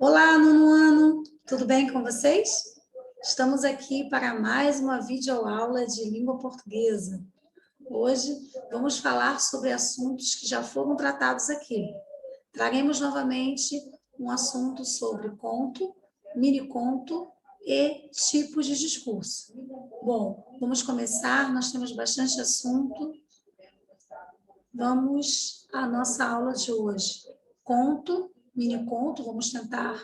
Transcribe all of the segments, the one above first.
Olá, nono ano! Tudo bem com vocês? Estamos aqui para mais uma videoaula de língua portuguesa. Hoje vamos falar sobre assuntos que já foram tratados aqui. Traremos novamente um assunto sobre conto, mini-conto e tipos de discurso. Bom, vamos começar, nós temos bastante assunto. Vamos à nossa aula de hoje. Conto, mini-conto, vamos tentar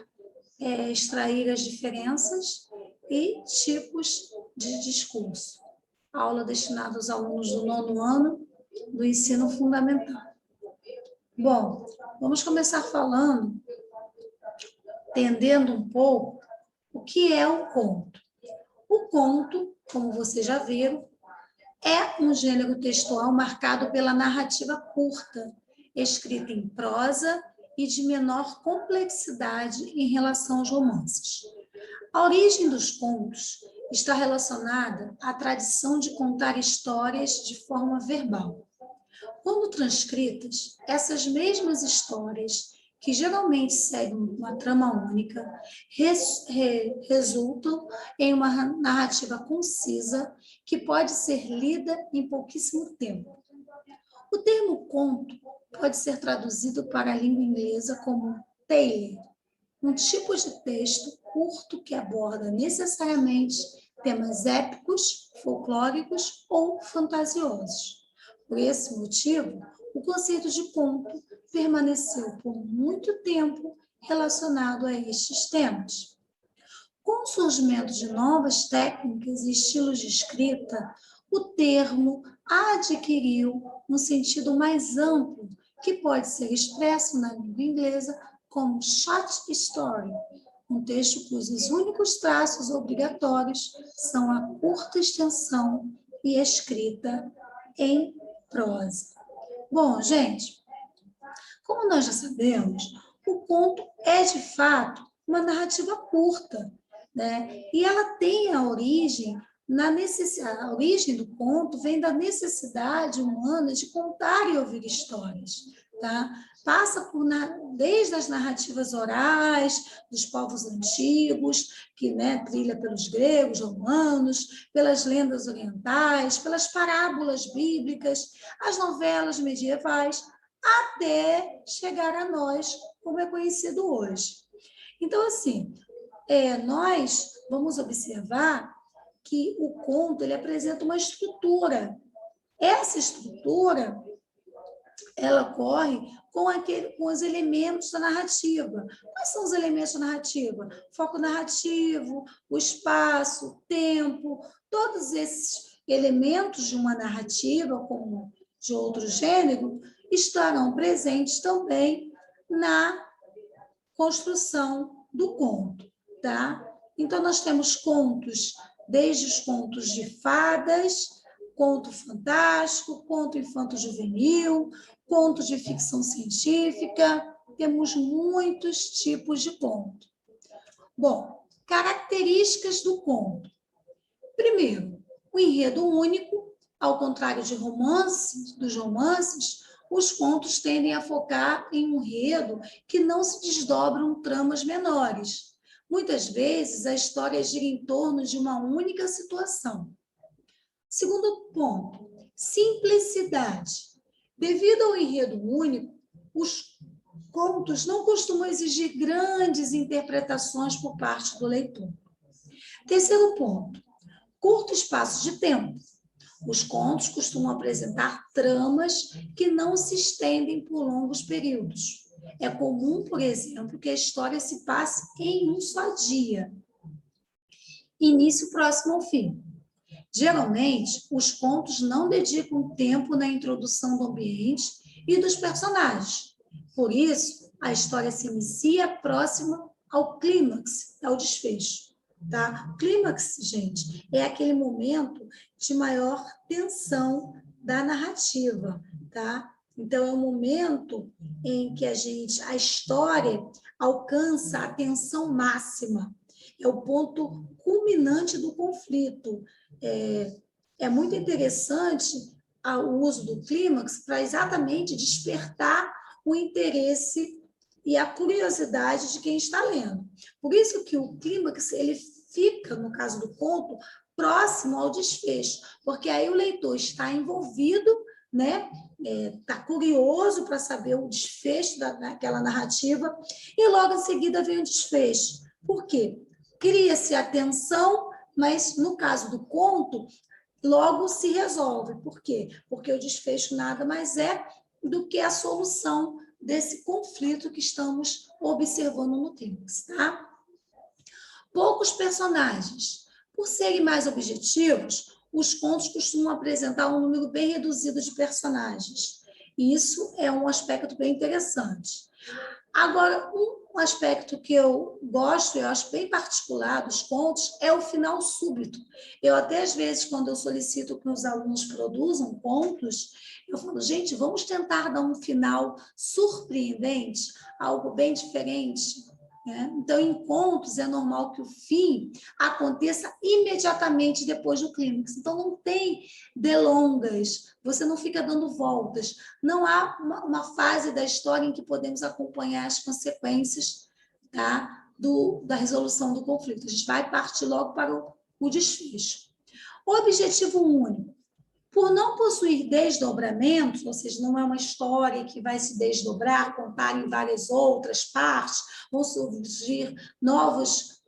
extrair as diferenças e tipos de discurso. Aula destinada aos alunos do nono ano do ensino fundamental. Bom, vamos começar falando, entendendo um pouco o que é o conto. O conto, como vocês já viram, é um gênero textual marcado pela narrativa curta, escrita em prosa e de menor complexidade em relação aos romances. A origem dos contos está relacionada à tradição de contar histórias de forma verbal. Quando transcritas, essas mesmas histórias, que geralmente seguem uma trama única, resultam em uma narrativa concisa que pode ser lida em pouquíssimo tempo. O termo conto pode ser traduzido para a língua inglesa como tale, um tipo de texto curto que aborda necessariamente temas épicos, folclóricos ou fantasiosos. Por esse motivo, o conceito de conto permaneceu por muito tempo relacionado a estes temas. Com o surgimento de novas técnicas e estilos de escrita, o termo adquiriu um sentido mais amplo, que pode ser expresso na língua inglesa como short story, um texto cujos únicos traços obrigatórios são a curta extensão e a escrita em prosa. Bom, gente, como nós já sabemos, o conto é, de fato, uma narrativa curta, né? E ela tem a origem a origem do conto vem da necessidade humana de contar e ouvir histórias, tá? Passa desde as narrativas orais dos povos antigos, que, né, trilha pelos gregos, romanos, pelas lendas orientais, pelas parábolas bíblicas, as novelas medievais, até chegar a nós, como é conhecido hoje. Então, assim, nós vamos observar que o conto ele apresenta uma estrutura. Essa estrutura, ela ocorre com os elementos da narrativa. Quais são os elementos da narrativa? Foco narrativo, o espaço, o tempo, todos esses elementos de uma narrativa, como de outro gênero, estarão presentes também na construção do conto, tá? Então, nós temos contos, desde os contos de fadas, conto fantástico, conto infanto-juvenil, contos de ficção científica, temos muitos tipos de conto. Bom, características do conto. Primeiro, o enredo único, ao contrário dos romances, os contos tendem a focar em um enredo que não se desdobram tramas menores. Muitas vezes, a história gira em torno de uma única situação. Segundo ponto, simplicidade. Devido ao enredo único, os contos não costumam exigir grandes interpretações por parte do leitor. Terceiro ponto, curto espaço de tempo. Os contos costumam apresentar tramas que não se estendem por longos períodos. É comum, por exemplo, que a história se passe em um só dia. Início próximo ao fim. Geralmente, os contos não dedicam tempo na introdução do ambiente e dos personagens. Por isso, a história se inicia próxima ao clímax, ao desfecho. Tá? O clímax, gente, é aquele momento de maior tensão da narrativa, tá? Então, é o momento em que a história alcança a tensão máxima. É o ponto culminante do conflito. É muito interessante o uso do clímax para exatamente despertar o interesse e a curiosidade de quem está lendo. Por isso que o clímax, ele fica, no caso do conto, próximo ao desfecho, porque aí o leitor está envolvido, né? Está curioso para saber o desfecho daquela narrativa, e logo em seguida vem o desfecho. Por quê? Cria-se a tensão, mas no caso do conto, logo se resolve. Por quê? Porque o desfecho nada mais é do que a solução desse conflito que estamos observando no clímax, tá? Poucos personagens. Por serem mais objetivos, os contos costumam apresentar um número bem reduzido de personagens. E isso é um aspecto bem interessante. Agora, um aspecto que eu gosto, eu acho bem particular dos contos, é o final súbito. Eu até, às vezes, quando eu solicito que os alunos produzam contos, eu falo, gente, vamos tentar dar um final surpreendente, algo bem diferente. Né? Então, em contos, é normal que o fim aconteça imediatamente depois do clímax. Então, não tem delongas, você não fica dando voltas. Não há uma fase da história em que podemos acompanhar as consequências, tá, da resolução do conflito. A gente vai partir logo para o desfecho. O objetivo único. Por não possuir desdobramentos, ou seja, não é uma história que vai se desdobrar, contar em várias outras partes, vão surgir novos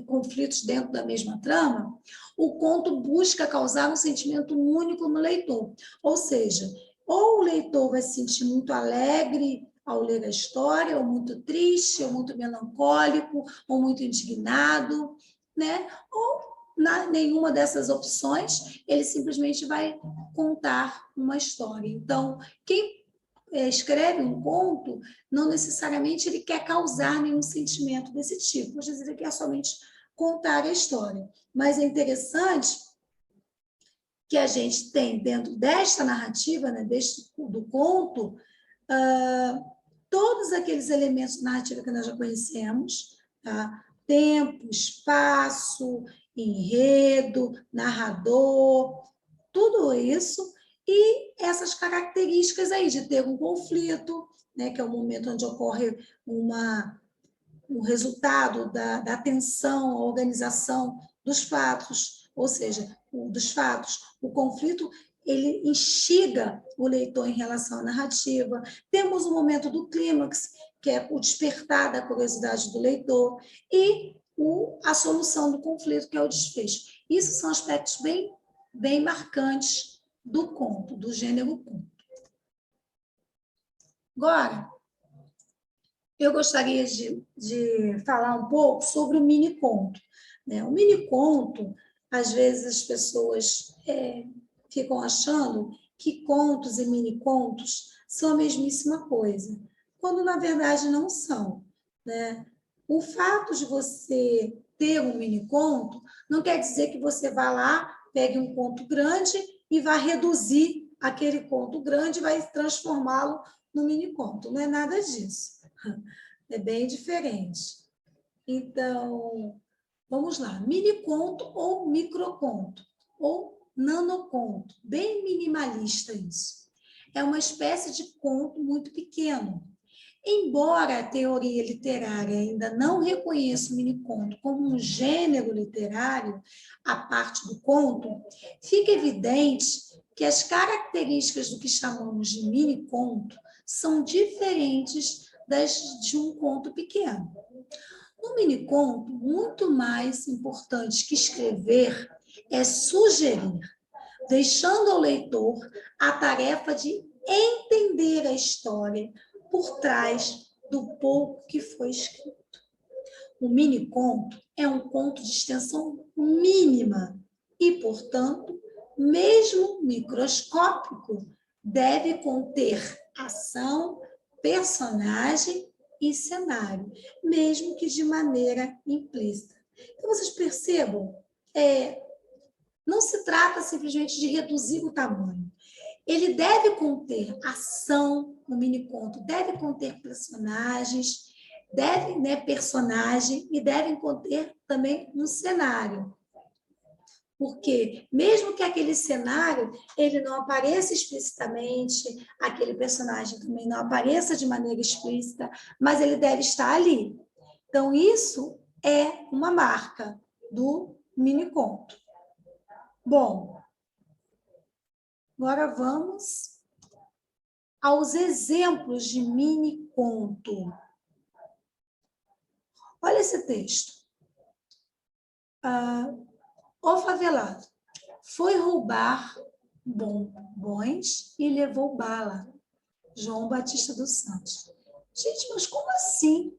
conflitos dentro da mesma trama, o conto busca causar um sentimento único no leitor. Ou seja, ou o leitor vai se sentir muito alegre ao ler a história, ou muito triste, ou muito melancólico, ou muito indignado, né? Ou nenhuma dessas opções, ele simplesmente vai contar uma história. Então, quem escreve um conto, não necessariamente ele quer causar nenhum sentimento desse tipo, às vezes ele quer somente contar a história. Mas é interessante que a gente tem dentro desta narrativa, né, do conto, todos aqueles elementos da narrativa que nós já conhecemos, tá? Tempo, espaço, enredo, narrador, tudo isso, e essas características aí de ter um conflito, né, que é o momento onde ocorre um resultado da tensão, a organização dos fatos, ou seja, dos fatos, o conflito ele instiga o leitor em relação à narrativa. Temos o momento do clímax, que é o despertar da curiosidade do leitor, e a solução do conflito, que é o desfecho. Isso são aspectos bem marcantes do conto, do gênero conto. Agora, eu gostaria de falar um pouco sobre o mini-conto. Né? O mini-conto, às vezes as pessoas ficam achando que contos e mini-contos são a mesmíssima coisa, quando na verdade não são. Né? O fato de você ter um mini-conto não quer dizer que você vá lá, pegue um conto grande e vá reduzir aquele conto grande e vai transformá-lo no mini-conto. Não é nada disso. É bem diferente. Então, vamos lá. Mini-conto ou microconto, ou nanoconto. Bem minimalista isso. É uma espécie de conto muito pequeno. Embora a teoria literária ainda não reconheça o miniconto como um gênero literário, a parte do conto, fica evidente que as características do que chamamos de miniconto são diferentes das de um conto pequeno. No miniconto, muito mais importante que escrever é sugerir, deixando ao leitor a tarefa de entender a história por trás do pouco que foi escrito. O mini-conto é um conto de extensão mínima e, portanto, mesmo microscópico, deve conter ação, personagem e cenário, mesmo que de maneira implícita. Então, vocês percebam, não se trata simplesmente de reduzir o tamanho. Ele deve conter ação, no mini-conto, deve conter personagem, e devem conter também um cenário. Porque mesmo que aquele cenário ele não apareça explicitamente, aquele personagem também não apareça de maneira explícita, mas ele deve estar ali. Então, isso é uma marca do miniconto. Bom, agora vamos aos exemplos de miniconto. Olha esse texto. O favelado foi roubar bombons e levou bala. João Batista dos Santos. Gente, mas como assim?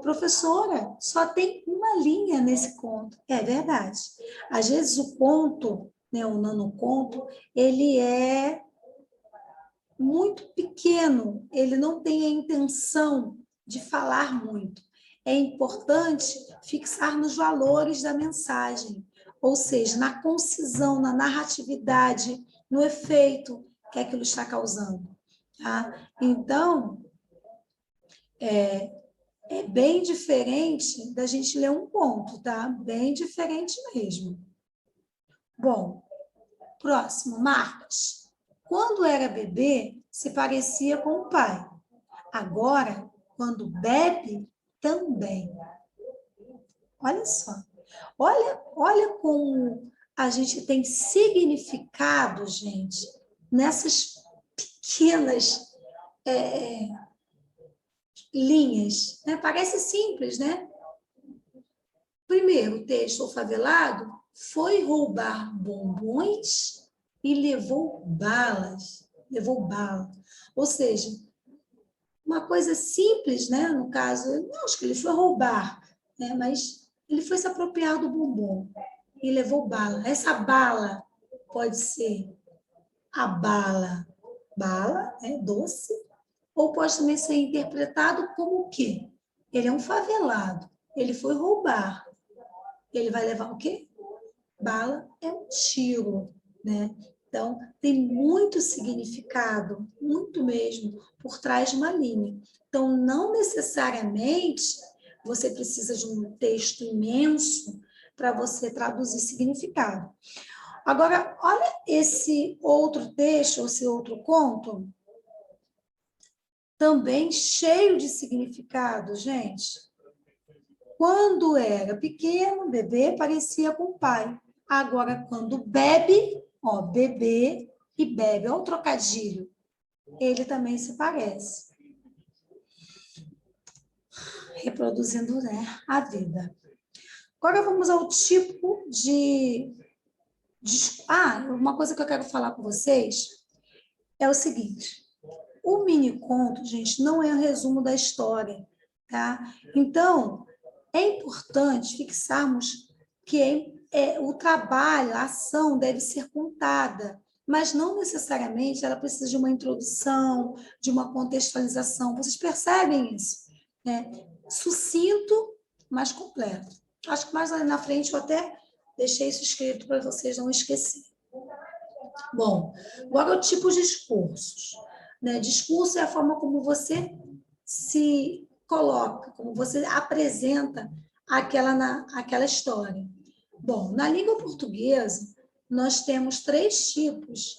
Professora, só tem uma linha nesse conto. É verdade. Às vezes o conto, né, o nanoconto, ele é muito pequeno, ele não tem a intenção de falar muito. É importante fixar nos valores da mensagem, ou seja, na concisão, na narratividade, no efeito que aquilo está causando. Tá? Então, é bem diferente da gente ler um conto, tá? Bem diferente mesmo. Bom, próximo, Marcos. Quando era bebê, se parecia com o pai. Agora, quando bebe, também. Olha só. Olha como a gente tem significado, gente, nessas pequenas linhas. Né? Parece simples, né? Primeiro, o texto, o favelado foi roubar bombons e levou balas. Levou bala. Ou seja, uma coisa simples, né? No caso, não acho que ele foi roubar, né? Mas ele foi se apropriar do bombom e levou bala. Essa bala pode ser a bala, né? Doce, ou pode também ser interpretado como o quê? Ele é um favelado, ele foi roubar. Ele vai levar o quê? Bala é um tiro, né? Então, tem muito significado, muito mesmo, por trás de uma linha. Então, não necessariamente você precisa de um texto imenso para você traduzir significado. Agora, olha esse outro texto, esse outro conto, também cheio de significado, gente. Quando era pequeno, bebê parecia com o pai. Agora, quando bebe, ó, bebê e bebe, ó o trocadilho, ele também se parece. Reproduzindo, né, a vida. Agora vamos ao tipo de... uma coisa que eu quero falar com vocês é o seguinte. O mini conto, gente, não é um resumo da história, tá? Então, é importante fixarmos que o trabalho, a ação deve ser contada, mas não necessariamente ela precisa de uma introdução, de uma contextualização. Vocês percebem isso? Né? Sucinto, mas completo. Acho que mais ali na frente eu até deixei isso escrito para vocês não esquecerem. Bom, agora o tipo de discursos. Né? Discurso é a forma como você se coloca, como você apresenta aquela história. Bom, na língua portuguesa, nós temos 3 tipos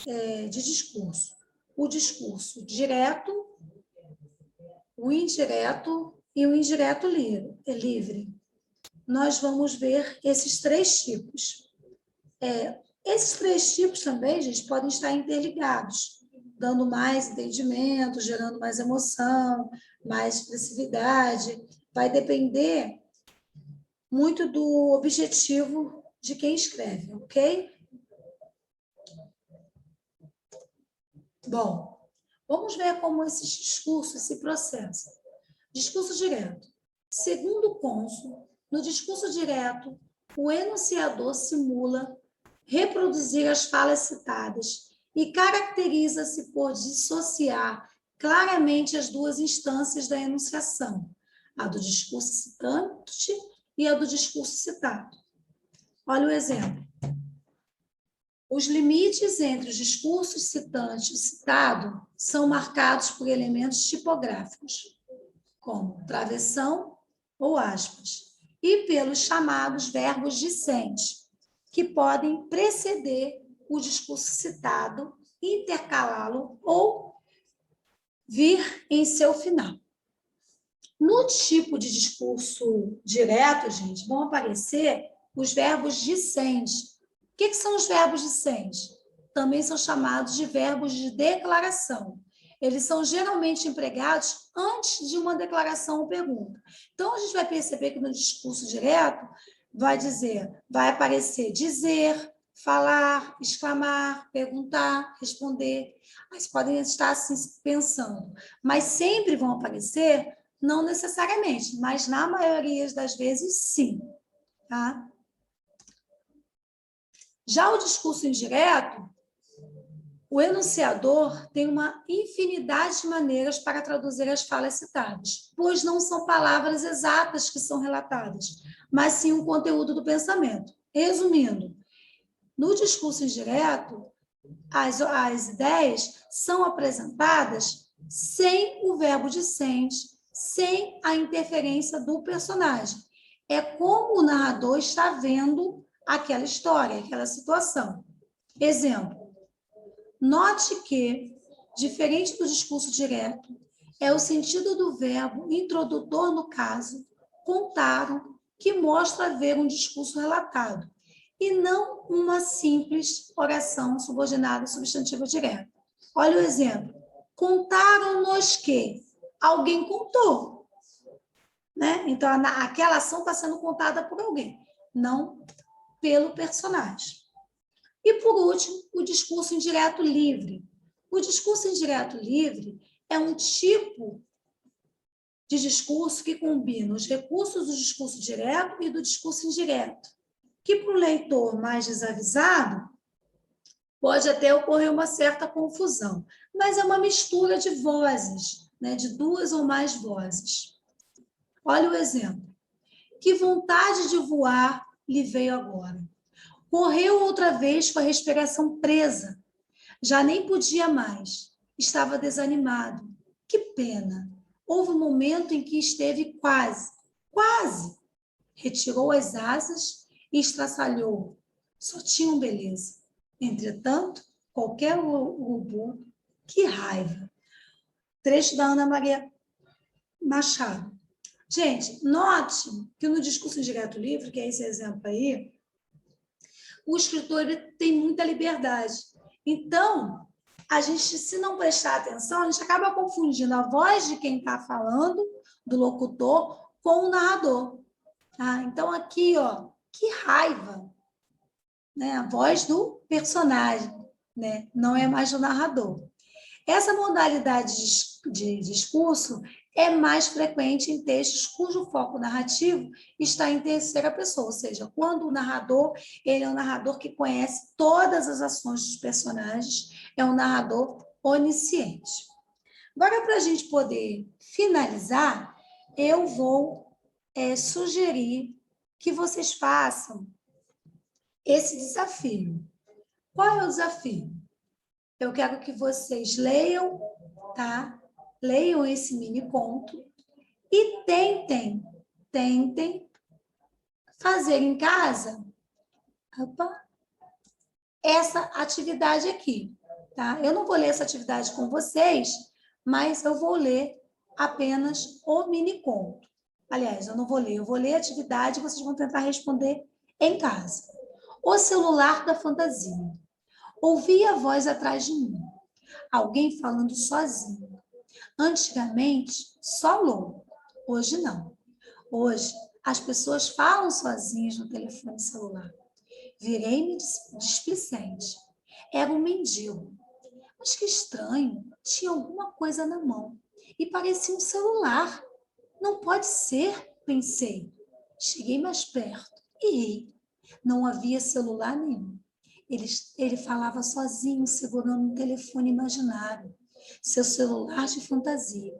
de discurso. O discurso direto, o indireto e o indireto livre. Nós vamos ver esses 3 tipos. Esses 3 tipos também, gente, podem estar interligados, dando mais entendimento, gerando mais emoção, mais expressividade. Vai depender muito do objetivo de quem escreve, ok? Bom, vamos ver como esses discursos se processam. Discurso direto. Segundo o cônsul, no discurso direto, o enunciador simula reproduzir as falas citadas e caracteriza-se por dissociar claramente as 2 instâncias da enunciação, a do discurso citante e a do discurso citado. Olha o exemplo. Os limites entre os discursos citante e citado são marcados por elementos tipográficos, como travessão ou aspas, e pelos chamados verbos dicentes, que podem preceder o discurso citado, intercalá-lo ou vir em seu final. No tipo de discurso direto, gente, vão aparecer os verbos dicentes. O que são os verbos dicentes? Também são chamados de verbos de declaração. Eles são geralmente empregados antes de uma declaração ou pergunta. Então, a gente vai perceber que no discurso direto vai aparecer dizer, falar, exclamar, perguntar, responder. Mas podem estar assim pensando. Mas sempre vão aparecer, não necessariamente, mas na maioria das vezes, sim. Tá? Já o discurso indireto, o enunciador tem uma infinidade de maneiras para traduzir as falas citadas, pois não são palavras exatas que são relatadas, mas sim o conteúdo do pensamento. Resumindo, no discurso indireto, as ideias são apresentadas sem o verbo dicente, sem a interferência do personagem. É como o narrador está vendo aquela história, aquela situação. Exemplo. Note que, diferente do discurso direto, é o sentido do verbo introdutor no caso, contaram, que mostra haver um discurso relatado, e não uma simples oração subordinada ao substantivo direto. Olha o exemplo. Contaram-nos que alguém contou. Né? Então, aquela ação está sendo contada por alguém, não pelo personagem. E, por último, o discurso indireto livre. O discurso indireto livre é um tipo de discurso que combina os recursos do discurso direto e do discurso indireto, que para o leitor mais desavisado pode até ocorrer uma certa confusão, mas é uma mistura de vozes, né, de duas ou mais vozes. Olha o exemplo. Que vontade de voar lhe veio agora. Correu outra vez com a respiração presa. Já nem podia mais. Estava desanimado. Que pena. Houve um momento em que esteve quase. Retirou as asas e estraçalhou. Só tinham beleza. Entretanto, qualquer urubu, que raiva. Trecho da Ana Maria Machado. Gente, note que no discurso indireto livre, que é esse exemplo aí, o escritor tem muita liberdade. Então, a gente, se não prestar atenção, a gente acaba confundindo a voz de quem está falando, do locutor, com o narrador. Tá? Então, aqui, ó, que raiva. Né? A voz do personagem, né? Não é mais do narrador. Essa modalidade de discurso é mais frequente em textos cujo foco narrativo está em terceira pessoa, ou seja, quando o narrador, ele é um narrador que conhece todas as ações dos personagens, é um narrador onisciente. Agora, para a gente poder finalizar, eu vou sugerir que vocês façam esse desafio. Qual é o desafio? Eu quero que vocês leiam, tá? Leiam esse mini conto e tentem fazer em casa essa atividade aqui, tá? Eu não vou ler essa atividade com vocês, mas eu vou ler apenas o mini conto. Aliás, eu não vou ler, eu vou ler a atividade e vocês vão tentar responder em casa. O celular da fantasia. Ouvi a voz atrás de mim. Alguém falando sozinho. Antigamente, só louco. Hoje não. Hoje, as pessoas falam sozinhas no telefone celular. Virei-me displicente. Era um mendigo. Mas que estranho, tinha alguma coisa na mão. E parecia um celular. Não pode ser, pensei. Cheguei mais perto e ri. Não havia celular nenhum. Ele falava sozinho, segurando um telefone imaginário, seu celular de fantasia.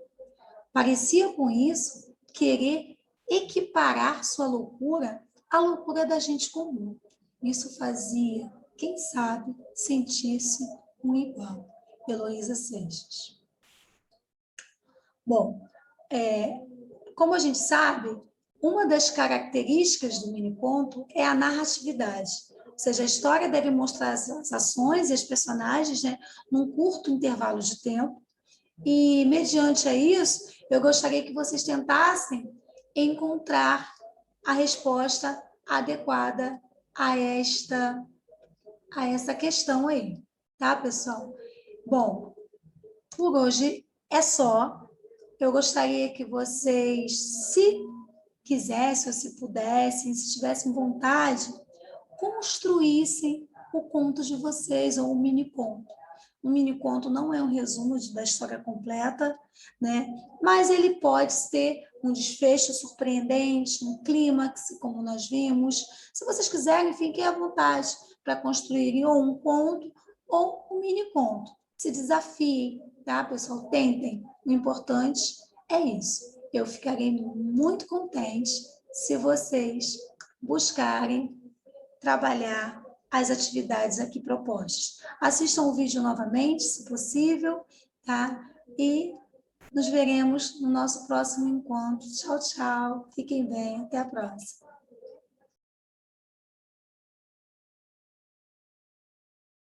Parecia, com isso, querer equiparar sua loucura à loucura da gente comum. Isso fazia, quem sabe, sentir-se um igual. Heloísa Seixas. Bom, como a gente sabe, uma das características do miniconto é a narratividade. Ou seja, a história deve mostrar as ações e as personagens, né, num curto intervalo de tempo. E, mediante a isso, eu gostaria que vocês tentassem encontrar a resposta adequada a essa questão aí, tá, pessoal? Bom, por hoje é só. Eu gostaria que vocês, se quisessem ou se pudessem, se tivessem vontade, construíssem o conto de vocês ou um mini conto. Um mini conto não é um resumo da história completa, né? Mas ele pode ter um desfecho surpreendente, um clímax, como nós vimos. Se vocês quiserem, fiquem à vontade para construírem ou um conto ou um mini conto. Se desafiem, tá, pessoal? Tentem. O importante é isso. Eu ficarei muito contente se vocês buscarem trabalhar as atividades aqui propostas. Assistam o vídeo novamente, se possível, tá? E nos veremos no nosso próximo encontro. Tchau, tchau. Fiquem bem. Até a próxima.